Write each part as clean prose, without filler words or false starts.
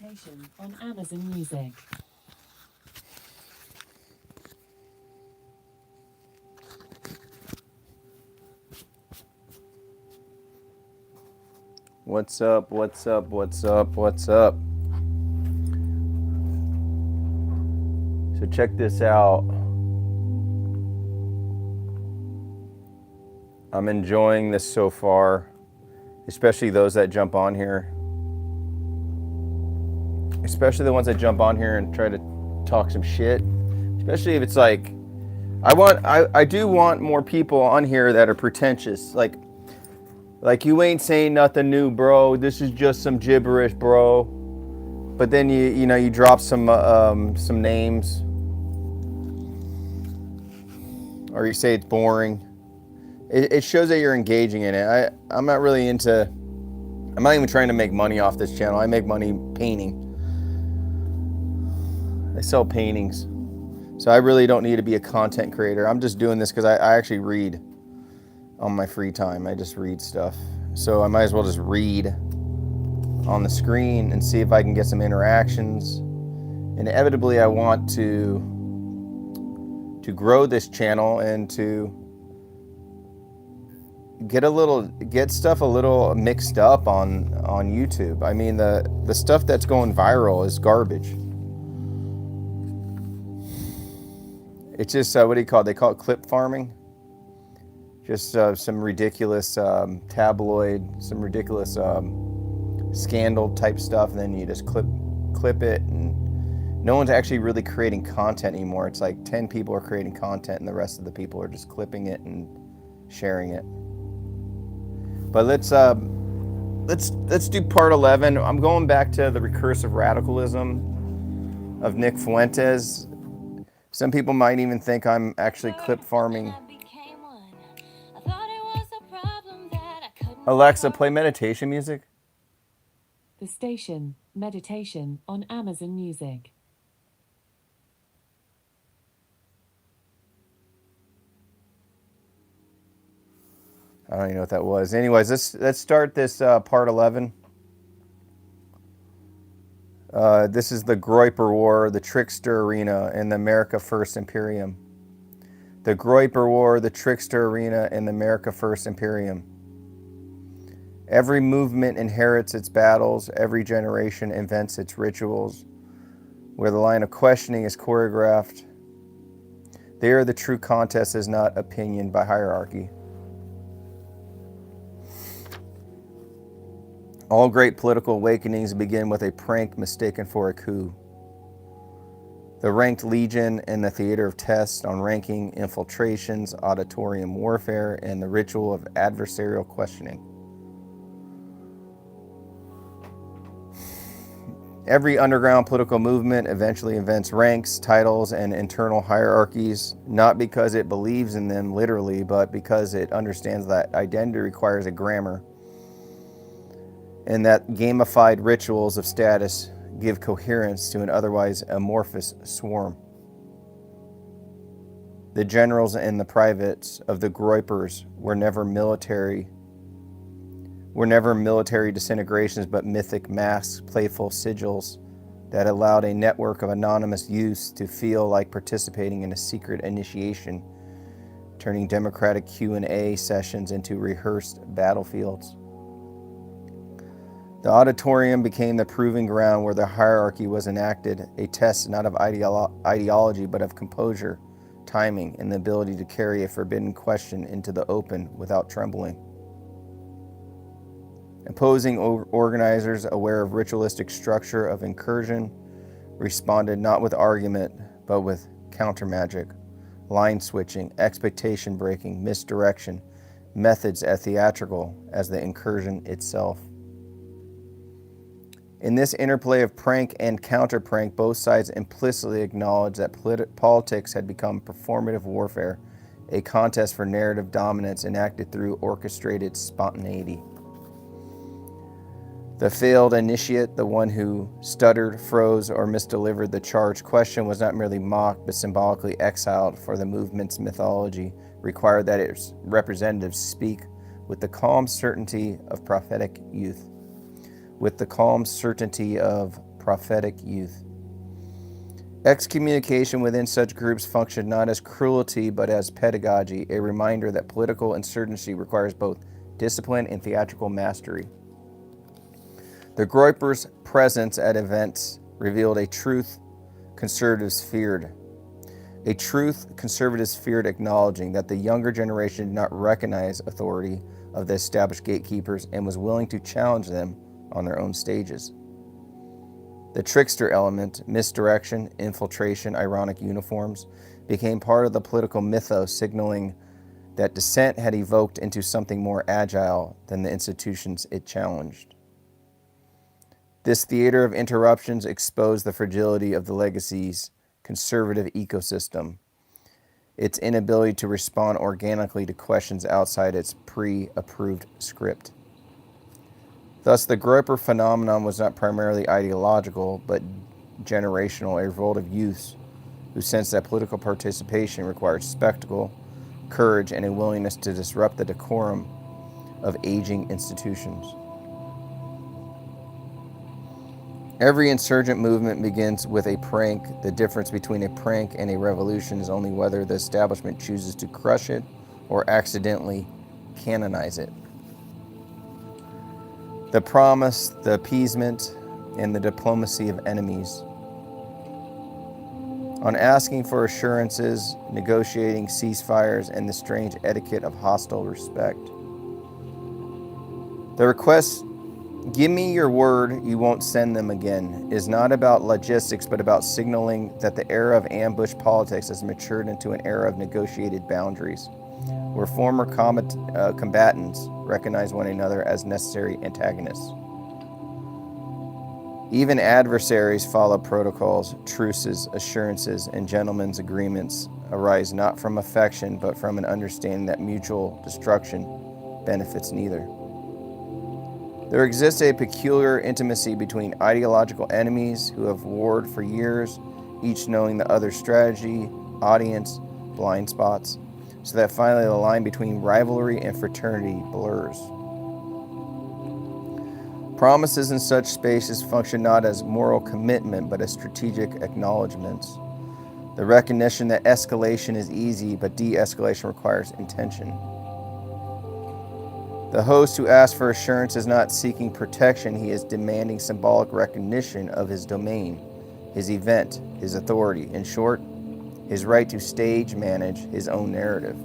Meditation on Amazon Music. What's up? What's up? What's up? What's up? So check this out. I'm enjoying this so far, especially those that jump on here. Especially the ones that jump on here and try to talk some shit. Especially if it's like I do want more people on here that are pretentious. Like you ain't saying nothing new, bro. This is just some gibberish, bro. But then you drop some names, or you say it's boring. It shows that you're engaging in it. I'm not really into. I'm not even trying to make money off this channel. I make money painting. I sell paintings, so I really don't need to be a content creator. I'm just doing this because I actually read on my free time. I just read stuff, so I might as well just read on the screen and see if I can get some interactions. Inevitably, I want to grow this channel and to get stuff a little mixed up on YouTube. I mean, the stuff that's going viral is garbage. It's just what do you call it? They call it clip farming. Just some ridiculous tabloid, some ridiculous scandal type stuff, and then you just clip it, and no one's actually really creating content anymore. It's like 10 people are creating content, and the rest of the people are just clipping it and sharing it. But let's do part 11. I'm going back to the recursive radicalism of Nick Fuentes. Some people might even think I'm actually clip farming. Alexa, play meditation music. The station, Meditation on Amazon Music. I don't even know what that was. Anyways, let's start this part 11. This is the Groyper War, the Trickster Arena, and the America First Imperium. The Groyper War, the Trickster Arena, and the America First Imperium. Every movement inherits its battles. Every generation invents its rituals. Where the line of questioning is choreographed, there the true contest is not opinion by hierarchy. All great political awakenings begin with a prank mistaken for a coup. The ranked legion and the theater of tests on ranking, infiltrations, auditorium warfare, and the ritual of adversarial questioning. Every underground political movement eventually invents ranks, titles, and internal hierarchies, not because it believes in them literally, but because it understands that identity requires a grammar, and that gamified rituals of status give coherence to an otherwise amorphous swarm. The generals and the privates of the Groypers were never military disintegrations, but mythic masks, playful sigils that allowed a network of anonymous youths to feel like participating in a secret initiation, turning democratic Q&A sessions into rehearsed battlefields. The auditorium became the proving ground where the hierarchy was enacted, a test not of ideology but of composure, timing, and the ability to carry a forbidden question into the open without trembling. Opposing organizers, aware of ritualistic structure of incursion, responded not with argument, but with counter-magic, line switching, expectation breaking, misdirection, methods as theatrical as the incursion itself. In this interplay of prank and counter-prank, both sides implicitly acknowledged that politics had become performative warfare, a contest for narrative dominance enacted through orchestrated spontaneity. The failed initiate, the one who stuttered, froze, or misdelivered the charged question, was not merely mocked, but symbolically exiled, for the movement's mythology required that its representatives speak with the calm certainty of prophetic youth. With the calm certainty of prophetic youth. Excommunication within such groups functioned not as cruelty but as pedagogy, a reminder that political insurgency requires both discipline and theatrical mastery. The Groypers' presence at events revealed a truth conservatives feared. A truth conservatives feared acknowledging that the younger generation did not recognize authority of the established gatekeepers and was willing to challenge them on their own stages. The trickster element, misdirection, infiltration, ironic uniforms, became part of the political mythos, signaling that dissent had evoked into something more agile than the institutions it challenged. This theater of interruptions exposed the fragility of the legacy's conservative ecosystem, its inability to respond organically to questions outside its pre-approved script. Thus, the Groyper phenomenon was not primarily ideological, but generational, a revolt of youths who sensed that political participation required spectacle, courage, and a willingness to disrupt the decorum of aging institutions. Every insurgent movement begins with a prank. The difference between a prank and a revolution is only whether the establishment chooses to crush it or accidentally canonize it. The promise, the appeasement, and the diplomacy of enemies. On asking for assurances, negotiating ceasefires, and the strange etiquette of hostile respect. The request, "Give me your word you won't send them again," is not about logistics, but about signaling that the era of ambush politics has matured into an era of negotiated boundaries, where former combatants recognize one another as necessary antagonists. Even adversaries follow protocols, truces, assurances, and gentlemen's agreements arise not from affection, but from an understanding that mutual destruction benefits neither. There exists a peculiar intimacy between ideological enemies who have warred for years, each knowing the other's strategy, audience, blind spots, so that finally the line between rivalry and fraternity blurs. Promises in such spaces function not as moral commitment, but as strategic acknowledgments. The recognition that escalation is easy, but de-escalation requires intention. The host who asks for assurance is not seeking protection, he is demanding symbolic recognition of his domain, his event, his authority. In short, his right to stage manage his own narrative.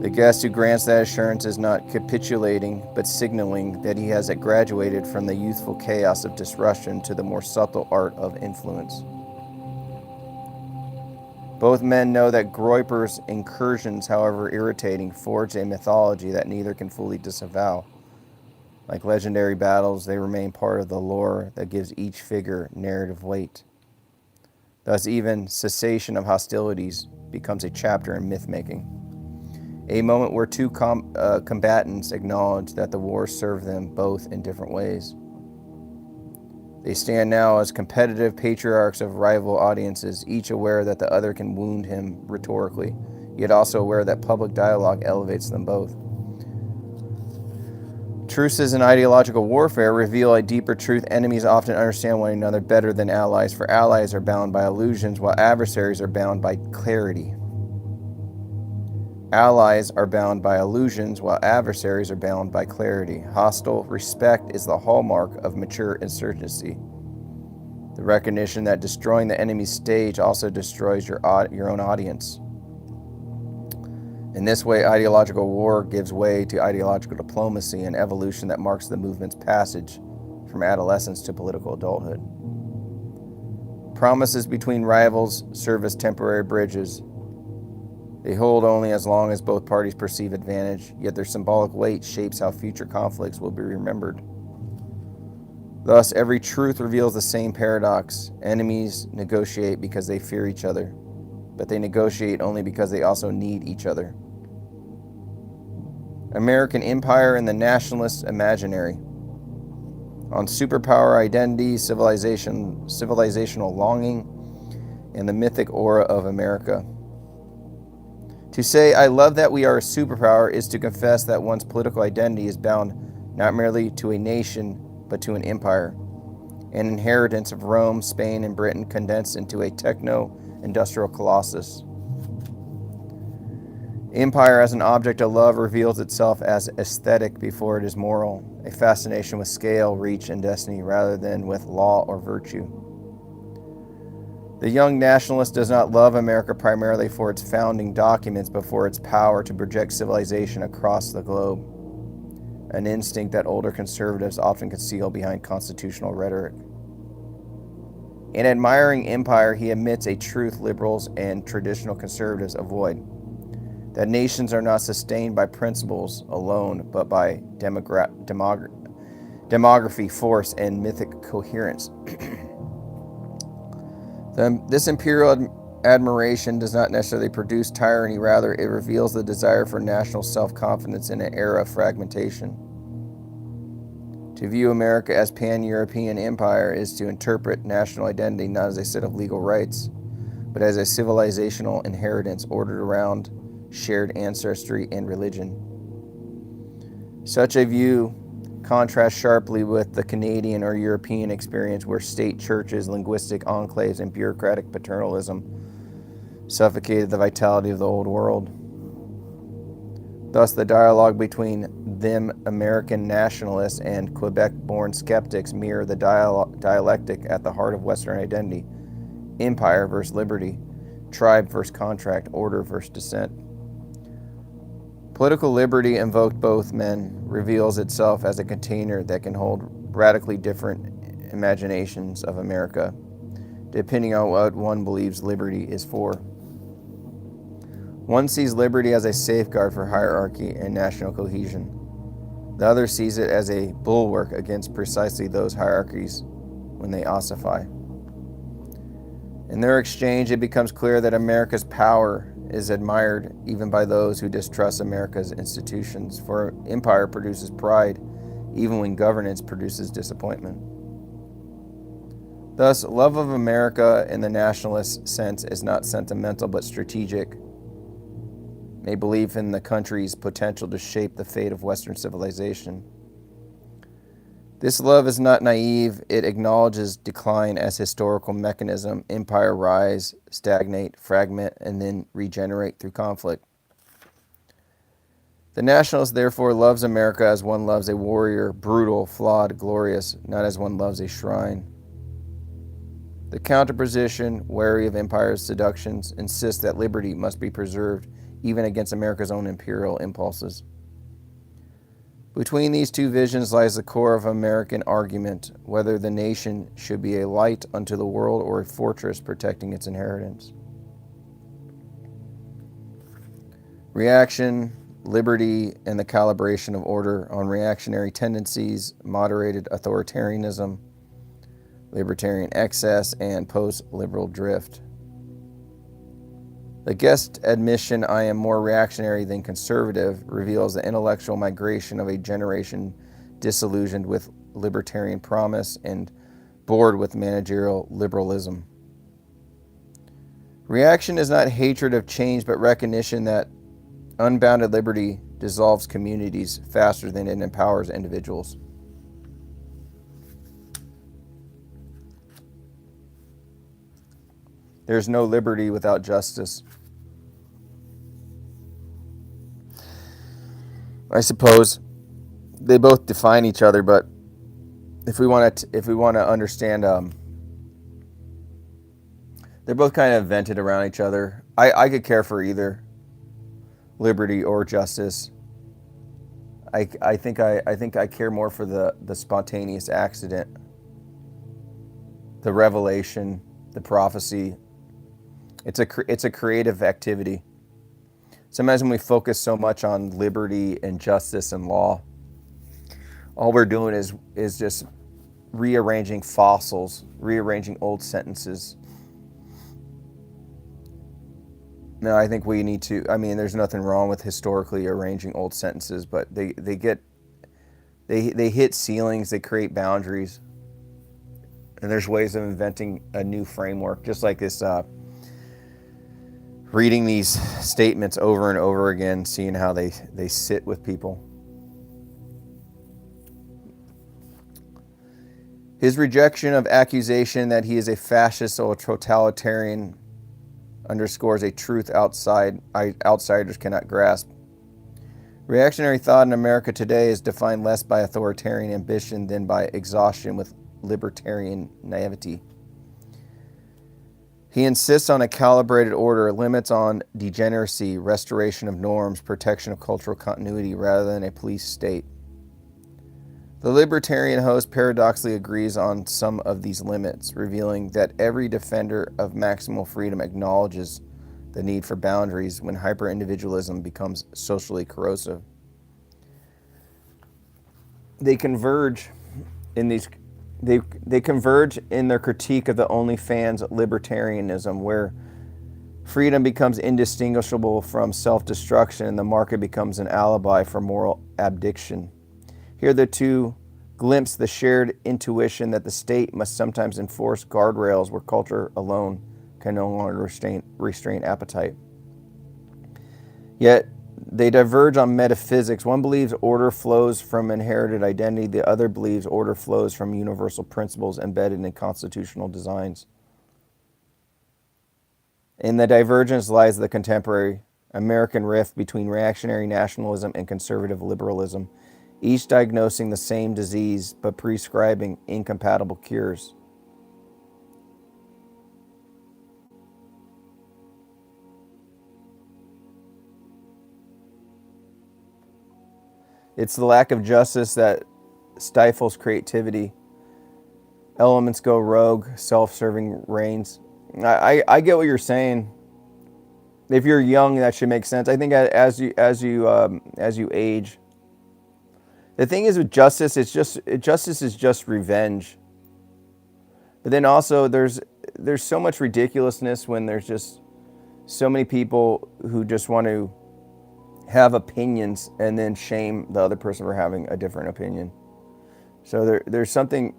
The guest who grants that assurance is not capitulating, but signaling that he has graduated from the youthful chaos of disruption to the more subtle art of influence. Both men know that Groyper's incursions, however irritating, forge a mythology that neither can fully disavow. Like legendary battles, they remain part of the lore that gives each figure narrative weight. Thus, even cessation of hostilities becomes a chapter in myth-making, a moment where two combatants acknowledge that the war served them both in different ways. They stand now as competitive patriarchs of rival audiences, each aware that the other can wound him rhetorically, yet also aware that public dialogue elevates them both. Truces in ideological warfare reveal a deeper truth. Enemies often understand one another better than allies, for allies are bound by illusions, while adversaries are bound by clarity. Allies are bound by illusions, while adversaries are bound by clarity. Hostile respect is the hallmark of mature insurgency. The recognition that destroying the enemy's stage also destroys your own audience. In this way, ideological war gives way to ideological diplomacy, an evolution that marks the movement's passage from adolescence to political adulthood. Promises between rivals serve as temporary bridges. They hold only as long as both parties perceive advantage, yet their symbolic weight shapes how future conflicts will be remembered. Thus, every truth reveals the same paradox. Enemies negotiate because they fear each other, but they negotiate only because they also need each other. American empire and the nationalist imaginary. On superpower identity, civilizational longing, and the mythic aura of America. To say, "I love that we are a superpower," is to confess that one's political identity is bound not merely to a nation, but to an empire. an inheritance of Rome, Spain, and Britain condensed into a techno-industrial colossus. Empire as an object of love reveals itself as aesthetic before it is moral, a fascination with scale, reach, and destiny rather than with law or virtue. The young nationalist does not love America primarily for its founding documents, but for its power to project civilization across the globe, an instinct that older conservatives often conceal behind constitutional rhetoric. In admiring empire, he admits a truth liberals and traditional conservatives avoid, that nations are not sustained by principles alone, but by demography, force, and mythic coherence. This imperial admiration does not necessarily produce tyranny, rather it reveals the desire for national self-confidence in an era of fragmentation. To view America as pan-European empire is to interpret national identity not as a set of legal rights, but as a civilizational inheritance ordered around shared ancestry and religion. Such a view contrasts sharply with the Canadian or European experience where state churches, linguistic enclaves, and bureaucratic paternalism suffocated the vitality of the old world. Thus, the dialogue between them American nationalists and Quebec-born skeptics mirror the dialectic at the heart of Western identity: empire versus liberty, tribe versus contract, order versus dissent. Political liberty, invoked both men, reveals itself as a container that can hold radically different imaginations of America, depending on what one believes liberty is for. One sees liberty as a safeguard for hierarchy and national cohesion. The other sees it as a bulwark against precisely those hierarchies when they ossify. In their exchange, it becomes clear that America's power is admired even by those who distrust America's institutions, for empire produces pride even when governance produces disappointment. Thus, love of America in the nationalist sense is not sentimental but strategic, a belief in the country's potential to shape the fate of Western civilization. This love is not naive. It acknowledges decline as historical mechanism. Empire rise, stagnate, fragment, and then regenerate through conflict. The nationalist therefore loves America as one loves a warrior, brutal, flawed, glorious, not as one loves a shrine. The counterposition, wary of empire's seductions, insists that liberty must be preserved even against America's own imperial impulses. Between these two visions lies the core of American argument, whether the nation should be a light unto the world or a fortress protecting its inheritance. Reaction, liberty, and the calibration of order on reactionary tendencies, moderated authoritarianism, libertarian excess, and post-liberal drift. The guest admission, "I am more reactionary than conservative," reveals the intellectual migration of a generation disillusioned with libertarian promise and bored with managerial liberalism. Reaction is not hatred of change, but recognition that unbounded liberty dissolves communities faster than it empowers individuals. There's no liberty without justice. I suppose they both define each other, but if we want to understand, they're both kind of vented around each other. I could care for either liberty or justice. I think I care more for the spontaneous accident, the revelation, the prophecy. It's a creative activity. Sometimes when we focus so much on liberty and justice and law, all we're doing is just rearranging fossils, rearranging old sentences. No, I think we need to, there's nothing wrong with historically arranging old sentences, but they hit ceilings, they create boundaries, and there's ways of inventing a new framework, just like this, reading these statements over and over again, seeing how they sit with people. His rejection of accusation that he is a fascist or totalitarian underscores a truth outsiders cannot grasp. Reactionary thought in America today is defined less by authoritarian ambition than by exhaustion with libertarian naivety. He insists on a calibrated order, limits on degeneracy, restoration of norms, protection of cultural continuity, rather than a police state. The libertarian host paradoxically agrees on some of these limits, revealing that every defender of maximal freedom acknowledges the need for boundaries when hyper-individualism becomes socially corrosive. They converge in these they converge in their critique of the OnlyFans libertarianism, where freedom becomes indistinguishable from self-destruction and the market becomes an alibi for moral abdiction. Here the two glimpse the shared intuition that the state must sometimes enforce guardrails where culture alone can no longer restrain appetite. Yet they diverge on metaphysics. One believes order flows from inherited identity. The other believes order flows from universal principles embedded in constitutional designs. In the divergence lies the contemporary American rift between reactionary nationalism and conservative liberalism, each diagnosing the same disease but prescribing incompatible cures. It's the lack of justice that stifles creativity. Elements go rogue, self-serving reigns. I get what you're saying. If you're young, that should make sense. I think as you age, the thing is with justice, justice is just revenge. But then also there's so much ridiculousness when there's just so many people who just want to have opinions and then shame the other person for having a different opinion. So there's something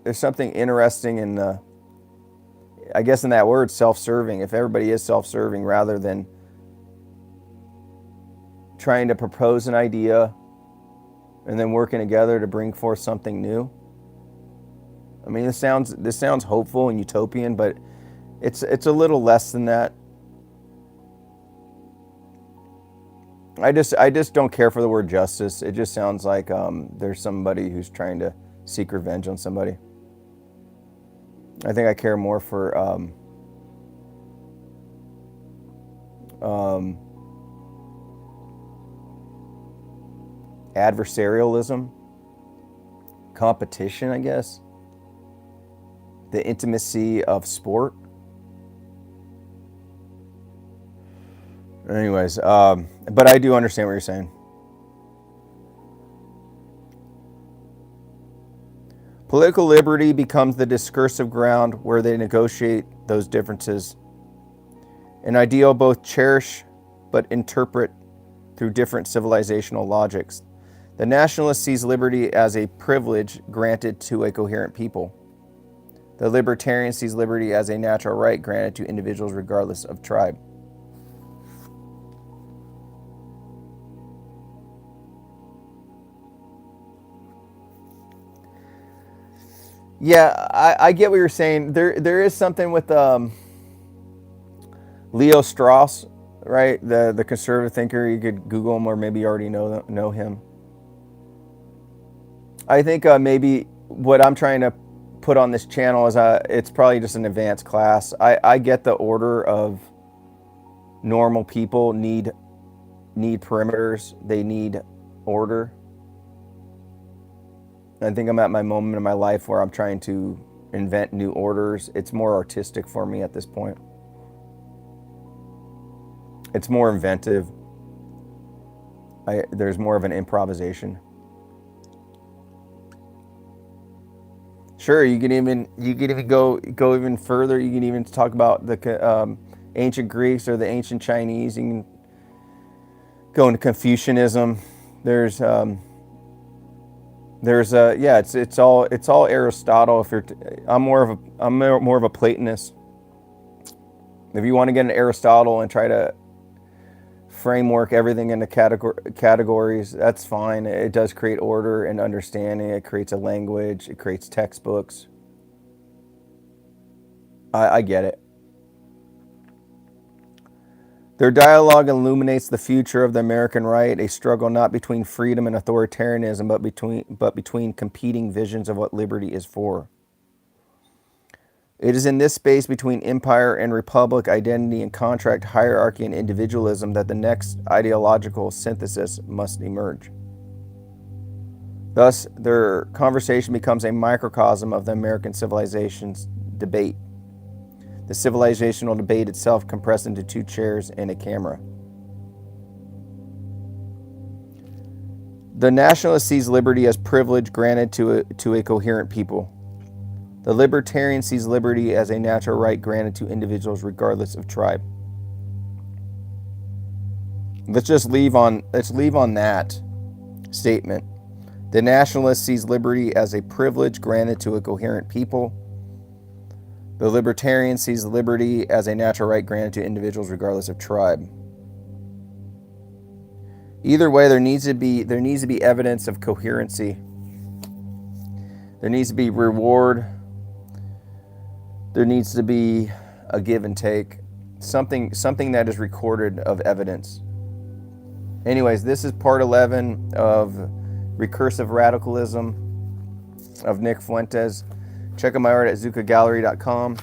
interesting in I guess in that word, self-serving. If everybody is self-serving rather than trying to propose an idea and then working together to bring forth something new. I mean, this sounds hopeful and utopian, but it's a little less than that. I just don't care for the word justice. It just sounds like there's somebody who's trying to seek revenge on somebody. I think I care more for adversarialism, competition, I guess, the intimacy of sport. Anyways, but I do understand what you're saying. Political liberty becomes the discursive ground where they negotiate those differences. An ideal both cherish but interpret through different civilizational logics. The nationalist sees liberty as a privilege granted to a coherent people. The libertarian sees liberty as a natural right granted to individuals regardless of tribe. Yeah, I get what you're saying. There is something with Leo Strauss, right? The conservative thinker. You could Google him, or maybe you already know him. I think maybe what I'm trying to put on this channel is it's probably just an advanced class. I get the order of normal people need perimeters. They need order. I think I'm at my moment in my life where I'm trying to invent new orders. It's more artistic for me at this point. It's more inventive. There's more of an improvisation. Sure, you can even go even further. You can even talk about the ancient Greeks or the ancient Chinese. You can go into Confucianism. It's all Aristotle. I'm more of a Platonist. If you want to get into Aristotle and try to framework everything into categories. That's fine. It does create order and understanding. It creates a language. It creates textbooks. I get it. Their dialogue illuminates the future of the American right, a struggle not between freedom and authoritarianism, but between competing visions of what liberty is for. It is in this space between empire and republic, identity and contract, hierarchy and individualism that the next ideological synthesis must emerge. Thus, their conversation becomes a microcosm of the American civilization's debate. The civilizational debate itself compressed into 2 chairs and a camera. The nationalist sees liberty as privilege granted to a coherent people. The libertarian sees liberty as a natural right granted to individuals regardless of tribe. Let's leave on that statement. The nationalist sees liberty as a privilege granted to a coherent people. The libertarian sees liberty as a natural right granted to individuals regardless of tribe. Either way, there needs to be evidence of coherency. There needs to be reward. There needs to be a give and take. Something that is recorded of evidence. Anyways, this is part 11 of Recursive Radicalism of Nick Fuentes. Check out my art at zuccagallery.com.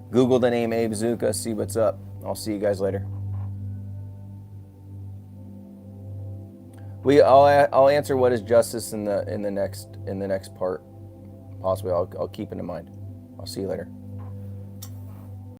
Google the name Abe Zucca, see what's up. I'll see you guys later. I'll answer what is justice in the next part. Possibly I'll keep it in mind. I'll see you later.